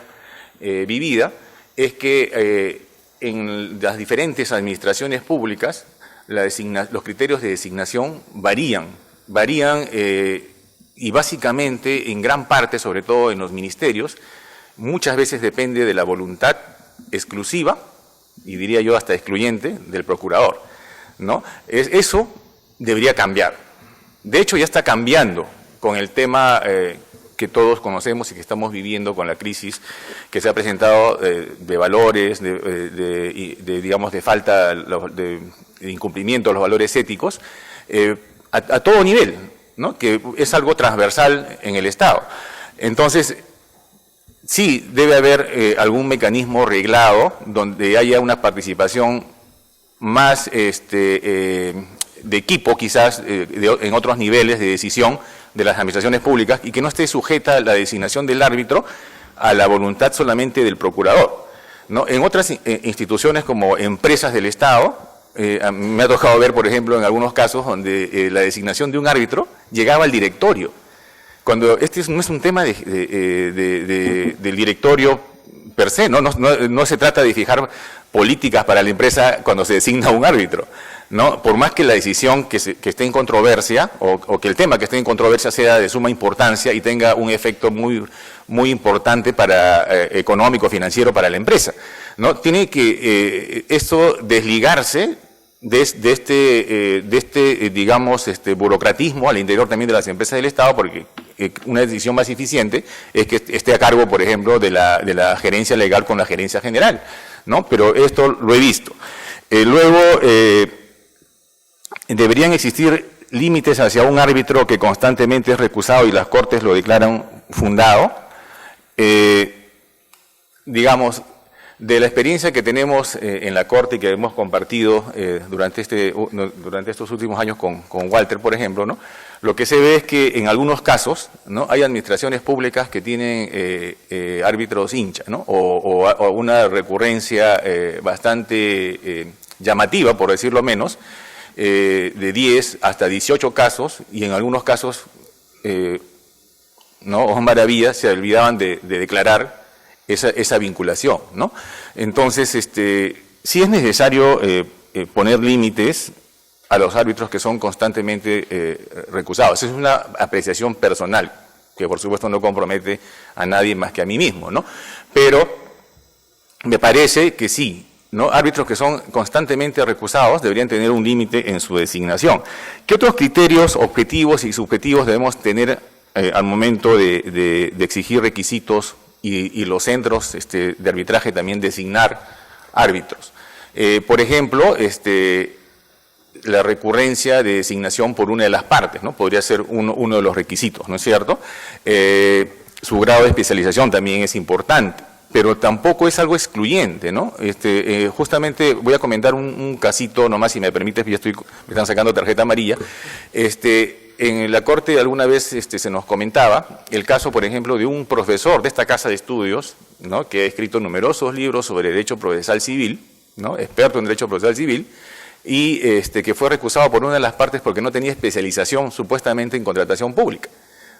vivida es que en las diferentes administraciones públicas los criterios de designación varían y básicamente en gran parte, sobre todo en los ministerios, muchas veces depende de la voluntad exclusiva y diría yo hasta excluyente del procurador, ¿no? Eso debería cambiar. De hecho ya está cambiando con el tema que todos conocemos y que estamos viviendo con la crisis que se ha presentado de valores, digamos, de falta de incumplimiento de los valores éticos, a todo nivel, ¿no?, que es algo transversal en el Estado. Entonces, sí debe haber algún mecanismo reglado donde haya una participación más de equipo, quizás, en otros niveles de decisión de las administraciones públicas y que no esté sujeta la designación del árbitro a la voluntad solamente del procurador, ¿no? En otras instituciones como empresas del Estado, me ha tocado ver, por ejemplo, en algunos casos donde la designación de un árbitro llegaba al directorio, cuando no es un tema del directorio per se, no se trata de fijar políticas para la empresa cuando se designa un árbitro, ¿no? Por más que la decisión que esté en controversia o que el tema que esté en controversia sea de suma importancia y tenga un efecto muy importante económico, financiero para la empresa, ¿no? Tiene que esto desligarse de este digamos, burocratismo al interior también de las empresas del Estado, porque una decisión más eficiente es que esté a cargo, por ejemplo, de la gerencia legal con la gerencia general, ¿no? Pero esto lo he visto. Luego, deberían existir límites hacia un árbitro que constantemente es recusado y las Cortes lo declaran fundado. Digamos, de la experiencia que tenemos en la Corte y que hemos compartido durante estos últimos años con Walter, por ejemplo, ¿no? Lo que se ve es que en algunos casos, ¿no?, hay administraciones públicas que tienen árbitros hinchas, ¿no?, o una recurrencia bastante llamativa, por decirlo menos, de 10 hasta 18 casos, y en algunos casos, ¿no?, oh maravilla, se olvidaban de declarar esa vinculación, ¿no? Entonces, sí es necesario poner límites a los árbitros que son constantemente recusados. Es una apreciación personal, que por supuesto no compromete a nadie más que a mí mismo, ¿no? Pero me parece que sí, ¿no?, árbitros que son constantemente recusados deberían tener un límite en su designación. ¿Qué otros criterios objetivos y subjetivos debemos tener al momento de exigir requisitos y los centros de arbitraje también designar árbitros? Por ejemplo, la recurrencia de designación por una de las partes, ¿no?, podría ser uno de los requisitos, ¿no es cierto? Su grado de especialización también es importante, pero tampoco es algo excluyente, ¿no? Justamente voy a comentar un casito nomás, si me permites, me están sacando tarjeta amarilla. En la Corte alguna vez se nos comentaba el caso, por ejemplo, de un profesor de esta casa de estudios, ¿no?, que ha escrito numerosos libros sobre derecho procesal civil, ¿no?, experto en derecho procesal civil, y que fue recusado por una de las partes porque no tenía especialización supuestamente en contratación pública,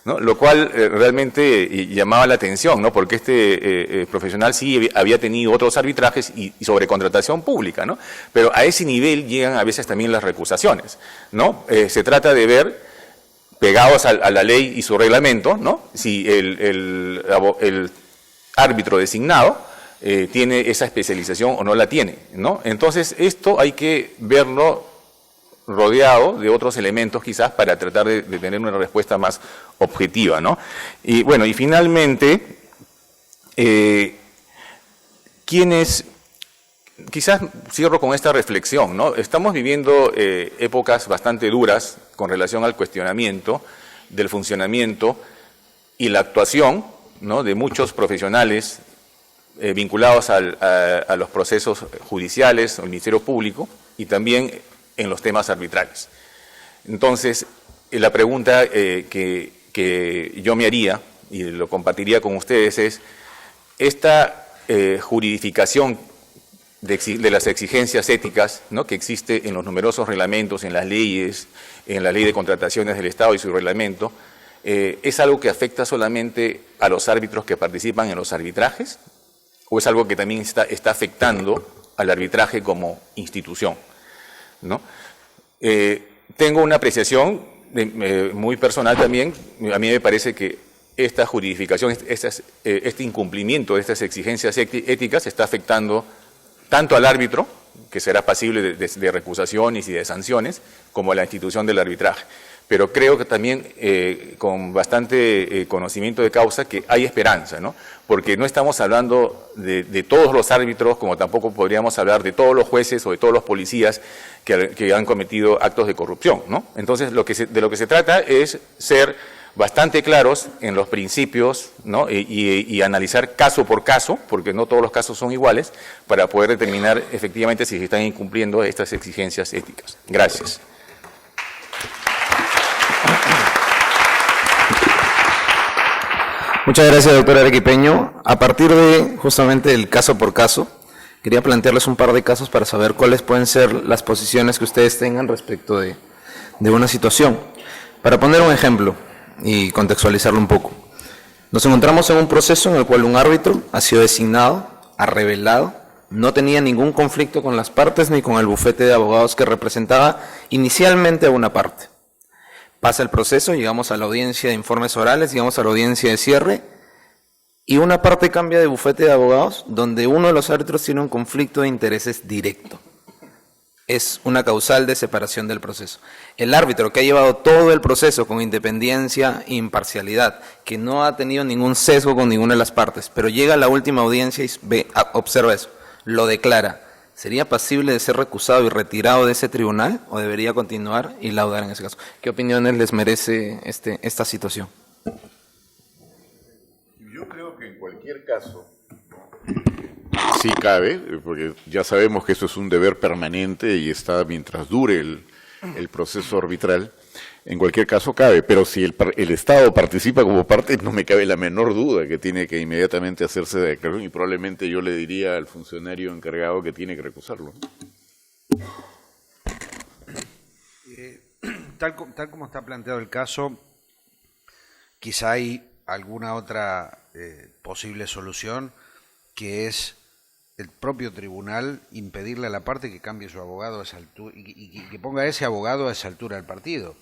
¿no?, lo cual realmente llamaba la atención, ¿no?, porque profesional sí había tenido otros arbitrajes y sobre contratación pública, ¿no?, pero a ese nivel llegan a veces también las recusaciones, ¿no? Se trata de ver, pegados a la ley y su reglamento, ¿no?, si el árbitro designado tiene esa especialización o no la tiene, ¿no? Entonces, esto hay que verlo rodeado de otros elementos quizás para tratar de tener una respuesta más objetiva, ¿no? Y bueno, y finalmente, quizás cierro con esta reflexión, ¿no? Estamos viviendo épocas bastante duras con relación al cuestionamiento del funcionamiento y la actuación, ¿no?, de muchos profesionales vinculados a los procesos judiciales, al Ministerio Público y también en los temas arbitrales. Entonces, la pregunta que yo me haría y lo compartiría con ustedes es, esta juridificación de las exigencias éticas, ¿no?, que existe en los numerosos reglamentos, en las leyes, en la Ley de Contrataciones del Estado y su reglamento, ¿es algo que afecta solamente a los árbitros que participan en los arbitrajes? ¿O es algo que también está afectando al arbitraje como institución, ¿no? Tengo una apreciación muy personal también. A mí me parece que esta juridificación, este incumplimiento de estas exigencias éticas está afectando tanto al árbitro, que será pasible de recusaciones y de sanciones, como a la institución del arbitraje. Pero creo que también con bastante conocimiento de causa que hay esperanza, ¿no? Porque no estamos hablando de todos los árbitros, como tampoco podríamos hablar de todos los jueces o de todos los policías que han cometido actos de corrupción, ¿no? Entonces, de lo que se trata es ser bastante claros en los principios, ¿no?, y analizar caso por caso, porque no todos los casos son iguales, para poder determinar efectivamente si se están incumpliendo estas exigencias éticas. Gracias. Muchas gracias, doctor Arequipeño. A partir de justamente el caso por caso, quería plantearles un par de casos para saber cuáles pueden ser las posiciones que ustedes tengan respecto de una situación. Para poner un ejemplo y contextualizarlo un poco, nos encontramos en un proceso en el cual un árbitro ha sido designado, ha revelado, no tenía ningún conflicto con las partes ni con el bufete de abogados que representaba inicialmente a una parte. Pasa el proceso, llegamos a la audiencia de informes orales, llegamos a la audiencia de cierre, y una parte cambia de bufete de abogados, donde uno de los árbitros tiene un conflicto de intereses directo. Es una causal de separación del proceso. El árbitro que ha llevado todo el proceso con independencia e imparcialidad, que no ha tenido ningún sesgo con ninguna de las partes, pero llega a la última audiencia y observa eso, lo declara. ¿Sería pasible de ser recusado y retirado de ese tribunal o debería continuar y laudar en ese caso? ¿Qué opiniones les merece esta situación? Yo creo que en cualquier caso sí cabe, porque ya sabemos que esto es un deber permanente y está mientras dure el proceso arbitral. En cualquier caso cabe, pero si el Estado participa como parte, no me cabe la menor duda que tiene que inmediatamente hacerse de declaración y probablemente yo le diría al funcionario encargado que tiene que recusarlo. Tal como está planteado el caso, quizá hay alguna otra posible solución, que es el propio tribunal impedirle a la parte que cambie su abogado a esa altura y que ponga a ese abogado a esa altura del partido.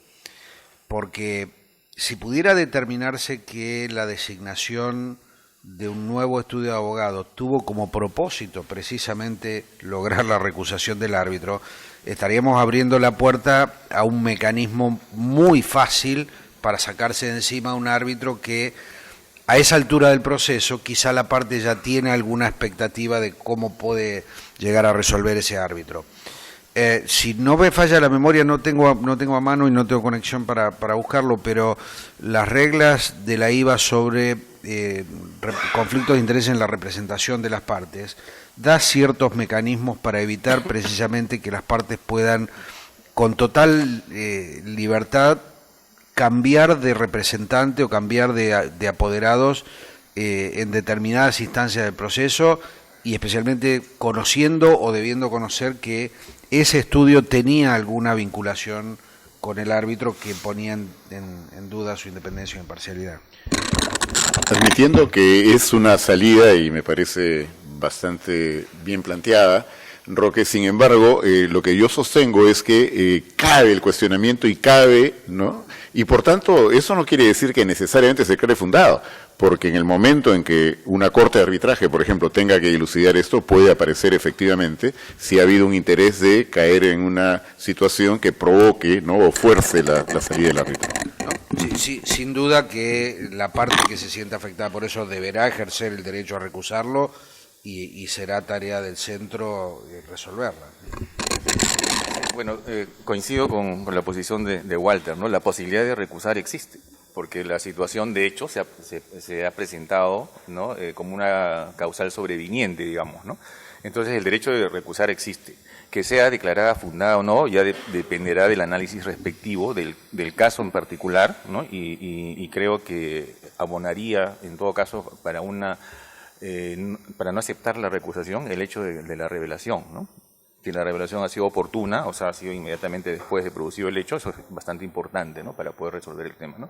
Porque si pudiera determinarse que la designación de un nuevo estudio de abogado tuvo como propósito precisamente lograr la recusación del árbitro, estaríamos abriendo la puerta a un mecanismo muy fácil para sacarse de encima a un árbitro que a esa altura del proceso quizá la parte ya tiene alguna expectativa de cómo puede llegar a resolver ese árbitro. Si no me falla la memoria, no tengo a mano y no tengo conexión para buscarlo, pero las reglas de la IVA sobre conflictos de interés en la representación de las partes da ciertos mecanismos para evitar precisamente que las partes puedan con total libertad cambiar de representante o cambiar de apoderados en determinadas instancias del proceso, y especialmente conociendo o debiendo conocer que ese estudio tenía alguna vinculación con el árbitro que ponía en duda su independencia o imparcialidad. Admitiendo que es una salida y me parece bastante bien planteada, Roque, sin embargo, lo que yo sostengo es que cabe el cuestionamiento y cabe, ¿no? Y por tanto, eso no quiere decir que necesariamente se cree fundado, porque en el momento en que una corte de arbitraje, por ejemplo, tenga que dilucidar esto, puede aparecer efectivamente si ha habido un interés de caer en una situación que provoque, ¿no?, o fuerce la salida del árbitro. No, sí, sin duda que la parte que se sienta afectada por eso deberá ejercer el derecho a recusarlo y será tarea del centro resolverla. Bueno, coincido con la posición de Walter, ¿no? La posibilidad de recusar existe, porque la situación de hecho se ha presentado, ¿no?, como una causal sobreviniente, digamos, ¿no? Entonces el derecho de recusar existe. Que sea declarada fundada o no ya dependerá del análisis respectivo del caso en particular, ¿no? Y creo que abonaría en todo caso para no aceptar la recusación el hecho de la revelación, ¿no? Que la revelación ha sido oportuna, o sea, ha sido inmediatamente después de producido el hecho, eso es bastante importante, ¿no?, para poder resolver el tema, ¿no?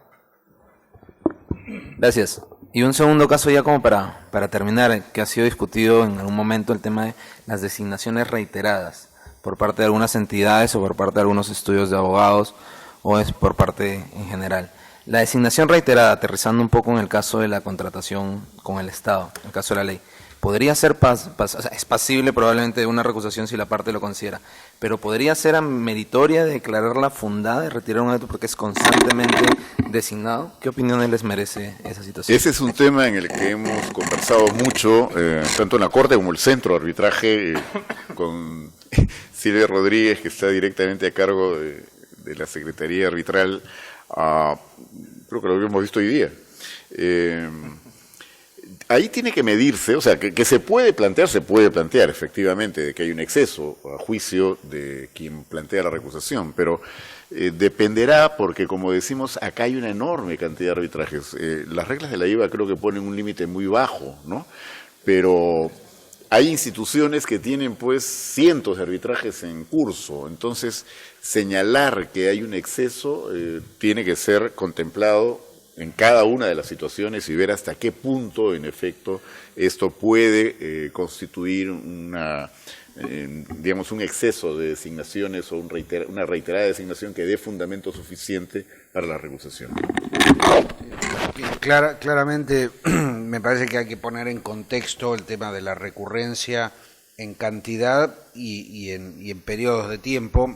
Gracias. Y un segundo caso ya como para terminar, que ha sido discutido en algún momento, el tema de las designaciones reiteradas por parte de algunas entidades o por parte de algunos estudios de abogados o es por parte en general. La designación reiterada, aterrizando un poco en el caso de la contratación con el Estado, en el caso de la ley, podría ser, o sea, es pasible probablemente de una recusación si la parte lo considera, pero podría ser meritoria de declararla fundada y retirar un acto porque es constantemente designado. ¿Qué opiniones les merece esa situación? Ese es un tema en el que hemos conversado mucho, tanto en la Corte como el Centro de Arbitraje, con Silvia Rodríguez, que está directamente a cargo de la Secretaría Arbitral. Creo que lo hemos visto hoy día. Ahí tiene que medirse, o sea, que se puede plantear efectivamente de que hay un exceso a juicio de quien plantea la recusación, pero dependerá porque, como decimos, acá hay una enorme cantidad de arbitrajes. Las reglas de la IVA creo que ponen un límite muy bajo, ¿no? Pero hay instituciones que tienen pues cientos de arbitrajes en curso, entonces señalar que hay un exceso tiene que ser contemplado en cada una de las situaciones y ver hasta qué punto, en efecto, esto puede constituir digamos, un exceso de designaciones o una reiterada designación que dé fundamento suficiente para la recusación. Claramente me parece que hay que poner en contexto el tema de la recurrencia en cantidad y en periodos de tiempo,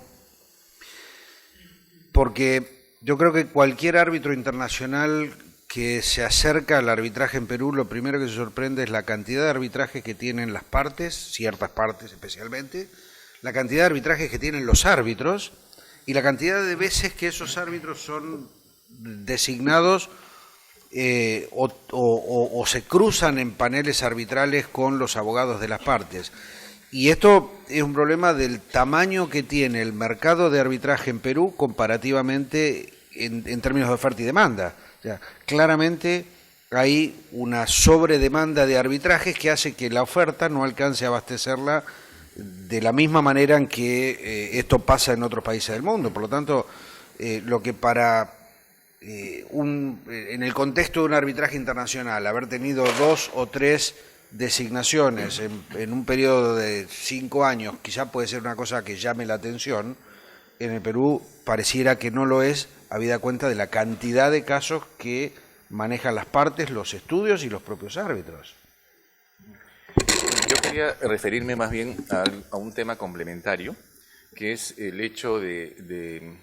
porque yo creo que cualquier árbitro internacional que se acerca al arbitraje en Perú, lo primero que se sorprende es la cantidad de arbitrajes que tienen las partes, ciertas partes especialmente, la cantidad de arbitrajes que tienen los árbitros y la cantidad de veces que esos árbitros son designados o se cruzan en paneles arbitrales con los abogados de las partes. Y esto es un problema del tamaño que tiene el mercado de arbitraje en Perú comparativamente en términos de oferta y demanda. O sea, claramente hay una sobredemanda de arbitrajes que hace que la oferta no alcance a abastecerla de la misma manera en que esto pasa en otros países del mundo. Por lo tanto, lo que para en el contexto de un arbitraje internacional, haber tenido 2 o 3 designaciones en un periodo de 5 años, quizá puede ser una cosa que llame la atención, en el Perú pareciera que no lo es, habida cuenta de la cantidad de casos que manejan las partes, los estudios y los propios árbitros. Yo quería referirme más bien a un tema complementario, que es el hecho de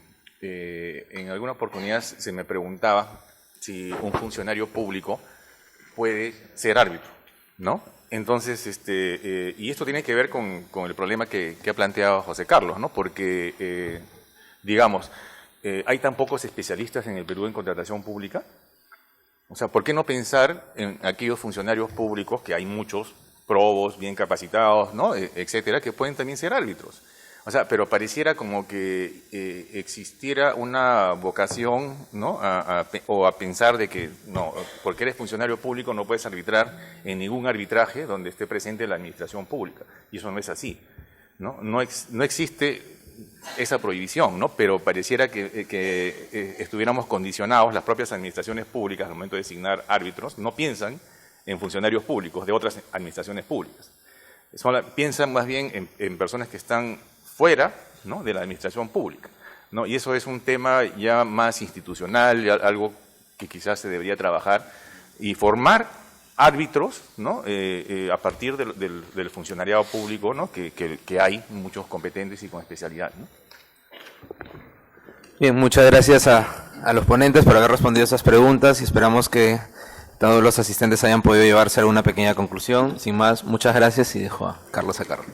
en alguna oportunidad se me preguntaba si un funcionario público puede ser árbitro, ¿no? Entonces, y esto tiene que ver con el problema que ha planteado José Carlos, ¿no? Porque, digamos, hay tan pocos especialistas en el Perú en contratación pública. O sea, ¿por qué no pensar en aquellos funcionarios públicos, que hay muchos, probos, bien capacitados, ¿no? Etcétera, que pueden también ser árbitros? O sea, pero pareciera como que existiera una vocación, ¿no? O a pensar de que, no, porque eres funcionario público no puedes arbitrar en ningún arbitraje donde esté presente la administración pública. Y eso no es así, ¿no? No existe esa prohibición, ¿no? Pero pareciera que estuviéramos condicionados, las propias administraciones públicas, al momento de designar árbitros, no piensan en funcionarios públicos de otras administraciones públicas. Piensan más bien en personas que están fuera, ¿no?, de la administración pública, ¿no? Y eso es un tema ya más institucional, algo que quizás se debería trabajar y formar árbitros, ¿no? A partir del funcionariado público, ¿no? que hay muchos competentes y con especialidad, ¿no? Bien, muchas gracias a los ponentes por haber respondido esas preguntas y esperamos que todos los asistentes hayan podido llevarse a una pequeña conclusión. Sin más, muchas gracias y dejo a Carlos a cargo.